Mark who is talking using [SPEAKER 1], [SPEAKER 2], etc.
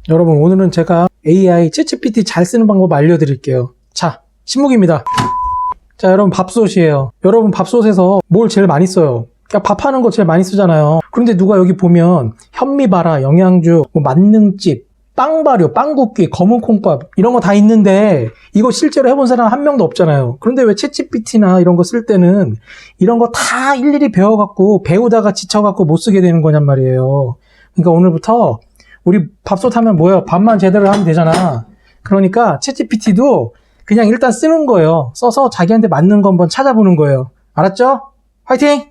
[SPEAKER 1] 여러분, 오늘은 제가 AI 챗GPT 잘 쓰는 방법 알려드릴게요. 자, 신묵입니다. 자, 여러분, 밥솥이에요. 여러분, 밥솥에서 뭘 제일 많이 써요? 그냥 밥하는 거 제일 많이 쓰잖아요. 그런데 누가 여기 보면 현미바라, 영양주, 만능집, 빵발효, 빵굽기, 검은 콩밥 이런 거 다 있는데 이거 실제로 해본 사람 한 명도 없잖아요. 그런데 왜 챗GPT나 이런 거 쓸 때는 이런 거 다 일일이 배워갖고 배우다가 지쳐갖고 못 쓰게 되는 거냔 말이에요. 그러니까 오늘부터 우리 밥솥 하면 뭐예요? 밥만 제대로 하면 되잖아. 그러니까 챗GPT도 그냥 일단 쓰는 거예요. 써서 자기한테 맞는 거 한번 찾아보는 거예요. 알았죠? 화이팅!